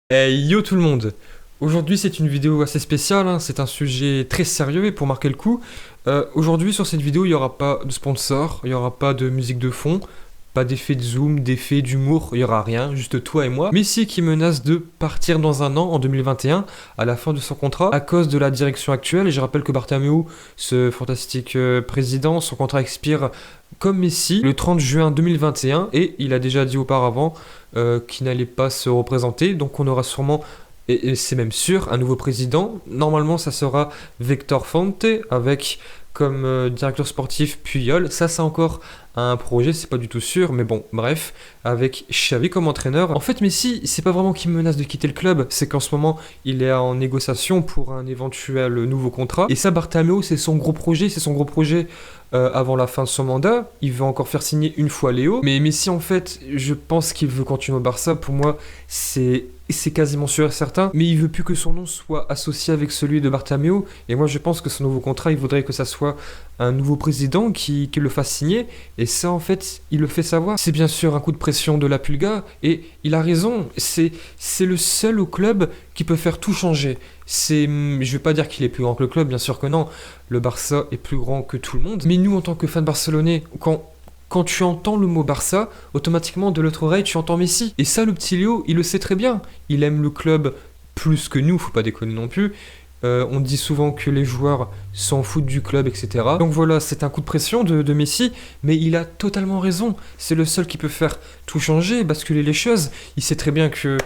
Hey yo tout le monde! Aujourd'hui c'est une vidéo assez spéciale, hein. C'est un sujet très sérieux et pour marquer le coup, aujourd'hui sur cette vidéo il n'y aura pas de sponsor, il n'y aura pas de musique de fond, pas d'effet de zoom, d'effet d'humour, il n'y aura rien, juste toi et moi. Messi qui menace de partir dans un an, en 2021, à la fin de son contrat, à cause de la direction actuelle. Et je rappelle que Bartomeu, ce fantastique président, son contrat expire comme Messi le 30 juin 2021 et il a déjà dit auparavant qu'il n'allait pas se représenter. Donc on aura sûrement, et c'est même sûr, un nouveau président. Normalement ça sera Victor Fonte avec comme directeur sportif Puyol. Ça c'est encore un projet, c'est pas du tout sûr, mais bon, bref, avec Xavi comme entraîneur. En fait, Messi, c'est pas vraiment qu'il menace de quitter le club, c'est qu'en ce moment, il est en négociation pour un éventuel nouveau contrat. Et ça, Bartomeu, c'est son gros projet, avant la fin de son mandat. Il veut encore faire signer une fois Léo. Mais Messi, en fait, je pense qu'il veut continuer au Barça. Pour moi, c'est quasiment sûr et certain. Mais il veut plus que son nom soit associé avec celui de Bartomeu. Et moi, je pense que son nouveau contrat, il voudrait que ça soit un nouveau président qui le fasse signer. Et ça, en fait, il le fait savoir. C'est bien sûr un coup de pression de la Pulga. Et il a raison. C'est le seul au club qui peut faire tout changer. Je vais pas dire qu'il est plus grand que le club, bien sûr que non. Le Barça est plus grand que tout le monde. Mais nous, en tant que fans barcelonais, quand tu entends le mot Barça, automatiquement de l'autre oreille, tu entends Messi. Et ça, le petit Léo, il le sait très bien. Il aime le club plus que nous, faut pas déconner non plus. On dit souvent que les joueurs s'en foutent du club, etc. Donc voilà, c'est un coup de pression de Messi, mais il a totalement raison. C'est le seul qui peut faire tout changer, basculer les choses. Il sait très bien que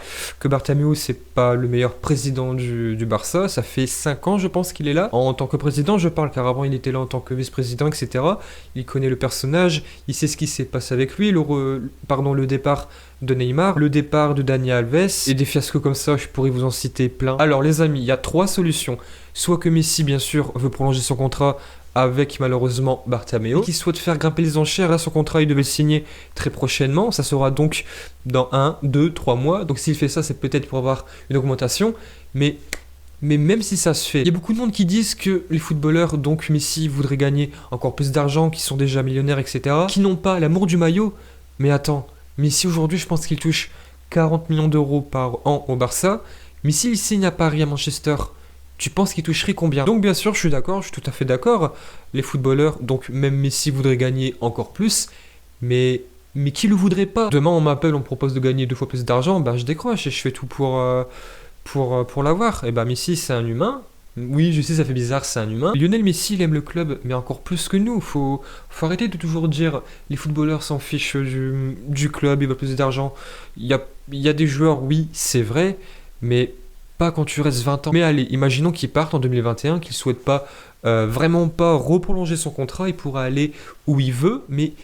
Bartomeu, c'est pas le meilleur président du Barça. Ça fait 5 ans, je pense, qu'il est là. En tant que président, je parle, car avant, il était là en tant que vice-président, etc. Il connaît le personnage, il sait ce qui s'est passé avec lui, le départ de Neymar, le départ de Dani Alves, et des fiascos comme ça, je pourrais vous en citer plein. Alors les amis, il y a 3 solutions. Soit que Messi, bien sûr, veut prolonger son contrat avec malheureusement Bartomeu, et qui souhaite faire grimper les enchères. Là, son contrat, il devait le signer très prochainement. Ça sera donc dans 1, 2, 3 mois. Donc s'il fait ça, c'est peut-être pour avoir une augmentation. Mais même si ça se fait, il y a beaucoup de monde qui disent que les footballeurs, donc Messi, voudraient gagner encore plus d'argent, qui sont déjà millionnaires, etc., qui n'ont pas l'amour du maillot. Mais attends, Messi aujourd'hui, je pense qu'il touche 40 millions d'euros par an au Barça. Mais s'il signe à Paris, à Manchester, tu penses qu'il toucherait combien? Donc bien sûr, je suis d'accord, je suis tout à fait d'accord. Les footballeurs, donc même Messi voudrait gagner encore plus, mais qui le voudrait pas? Demain, on m'appelle, on me propose de gagner 2 fois plus d'argent, ben je décroche et je fais tout pour l'avoir. Et ben Messi, c'est un humain. Oui, je sais, ça fait bizarre, c'est un humain. Lionel Messi, il aime le club, mais encore plus que nous. Faut arrêter de toujours dire les footballeurs s'en fichent du club, ils veulent plus d'argent. Il y a des joueurs, oui, c'est vrai, mais pas quand tu restes 20 ans. Mais allez, imaginons qu'il parte en 2021, qu'il souhaite pas, vraiment pas reprolonger son contrat, il pourra aller où il veut, mais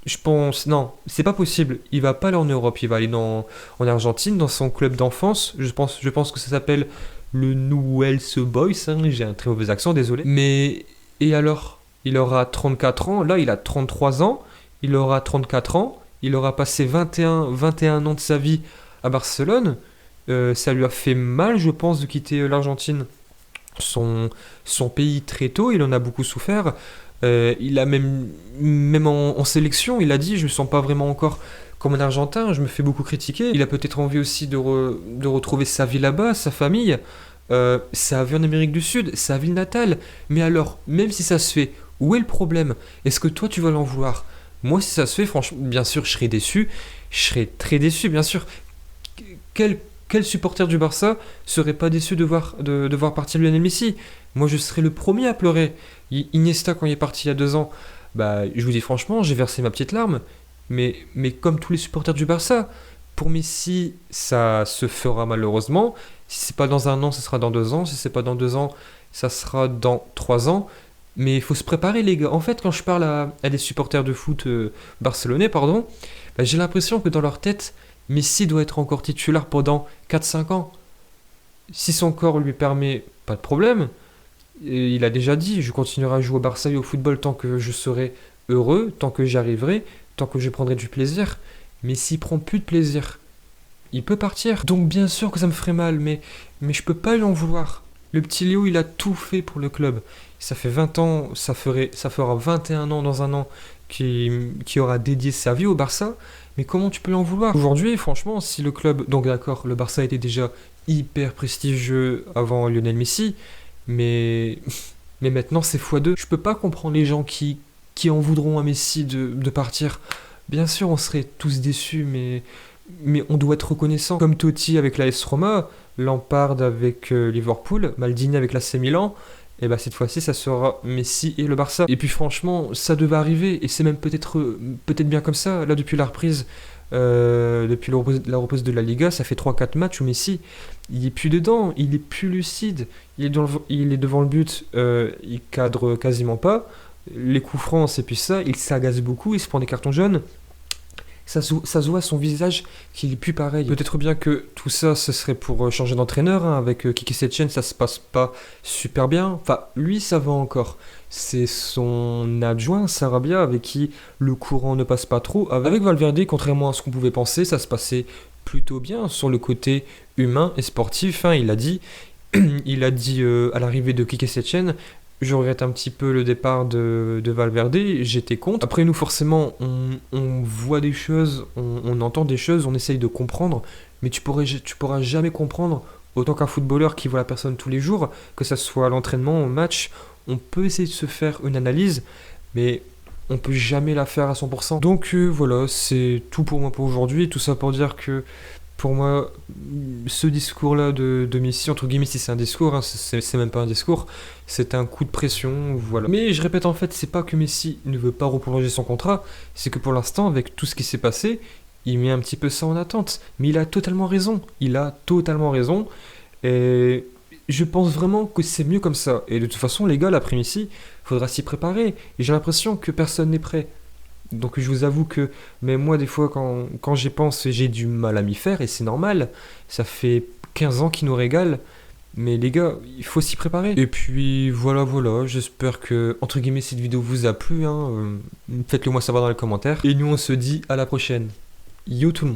je pense, non, c'est pas possible. Il va pas aller en Europe, il va aller en Argentine, dans son club d'enfance. Je pense que ça s'appelle le Newell's Boys, hein. J'ai un très mauvais accent, désolé. Mais, et alors? Il aura 34 ans, là il a 33 ans, il aura 34 ans, il aura passé 21 ans de sa vie à Barcelone. Ça lui a fait mal, je pense, de quitter l'Argentine, son pays très tôt. Il en a beaucoup souffert. Il a même en sélection, il a dit, je me sens pas vraiment encore comme un Argentin, je me fais beaucoup critiquer. Il a peut-être envie aussi de retrouver sa vie là-bas, sa famille, sa vie en Amérique du Sud, sa ville natale. Mais alors, même si ça se fait, où est le problème? Est-ce que toi tu vas l'en vouloir? Moi, si ça se fait, franchement, bien sûr, je serais déçu. Je serais très déçu, bien sûr. Quel supporter du Barça serait pas déçu de voir partir Lionel Messi? Moi, je serais le premier à pleurer. Iniesta, quand il est parti il y a 2 ans, bah, je vous dis franchement, j'ai versé ma petite larme. Mais comme tous les supporters du Barça, pour Messi, ça se fera malheureusement. Si c'est pas dans un an, ce sera dans 2 ans. Si c'est pas dans 2 ans, ça sera dans 3 ans. Mais il faut se préparer, les gars. En fait, quand je parle à des supporters de foot barcelonais, pardon, bah, j'ai l'impression que dans leur tête, Messi doit être encore titulaire pendant 4-5 ans. Si son corps lui permet, pas de problème. Et il a déjà dit, je continuerai à jouer au Barça et au football tant que je serai heureux, tant que j'y arriverai, tant que je prendrai du plaisir. Mais s'il prend plus de plaisir, il peut partir. Donc bien sûr que ça me ferait mal, mais je peux pas lui en vouloir. Le petit Léo, il a tout fait pour le club. Ça fait 20 ans, ça fera 21 ans dans un an qui aura dédié sa vie au Barça. Mais comment tu peux l'en vouloir? Aujourd'hui, franchement, si le club... Donc d'accord, le Barça était déjà hyper prestigieux avant Lionel Messi, mais... Mais maintenant, c'est x2. Je peux pas comprendre les gens qui en voudront à Messi de partir. Bien sûr, on serait tous déçus, mais on doit être reconnaissant. Comme Totti avec la S Roma, Lampard avec Liverpool, Maldini avec l'AC Milan, et bah cette fois-ci, ça sera Messi et le Barça. Et puis franchement, ça devait arriver, et c'est même peut-être bien comme ça. Là, depuis la reprise, depuis la reprise de la Liga, ça fait 3-4 matchs où Messi, il est plus dedans, il est plus lucide, il est devant le but, il cadre quasiment pas. Les coups francs, c'est plus ça, il s'agace beaucoup, il se prend des cartons jaunes. Ça se voit à son visage qu'il est plus pareil. Peut-être bien que tout ça, ce serait pour changer d'entraîneur, hein. Avec Kiki Setien, ça se passe pas super bien. Enfin, lui, ça va encore. C'est son adjoint, Sarabia, avec qui le courant ne passe pas trop. Avec Valverde, contrairement à ce qu'on pouvait penser, ça se passait plutôt bien sur le côté humain et sportif, hein. Il a dit à l'arrivée de Kiki Setien, je regrette un petit peu le départ de Valverde, j'étais contre. Après, nous, forcément, on voit des choses, on entend des choses, on essaye de comprendre, mais tu pourras jamais comprendre autant qu'un footballeur qui voit la personne tous les jours, que ça soit à l'entraînement, au match. On peut essayer de se faire une analyse, mais on peut jamais la faire à 100%. Donc voilà, c'est tout pour moi pour aujourd'hui. Tout ça pour dire que pour moi, ce discours-là de Messi, entre guillemets, si c'est un discours, hein, c'est même pas un discours, c'est un coup de pression, voilà. Mais je répète, en fait, c'est pas que Messi ne veut pas reprolonger son contrat, c'est que pour l'instant, avec tout ce qui s'est passé, il met un petit peu ça en attente. Mais il a totalement raison, et je pense vraiment que c'est mieux comme ça. Et de toute façon, les gars, l'après-Messi, faudra s'y préparer. Et j'ai l'impression que personne n'est prêt. Donc je vous avoue que, mais moi des fois quand j'y pense, j'ai du mal à m'y faire et c'est normal. Ça fait 15 ans qu'il nous régale. Mais les gars, il faut s'y préparer. Et puis voilà, j'espère que, entre guillemets, cette vidéo vous a plu, hein. Faites-le moi savoir dans les commentaires. Et nous on se dit à la prochaine. Yo tout le monde.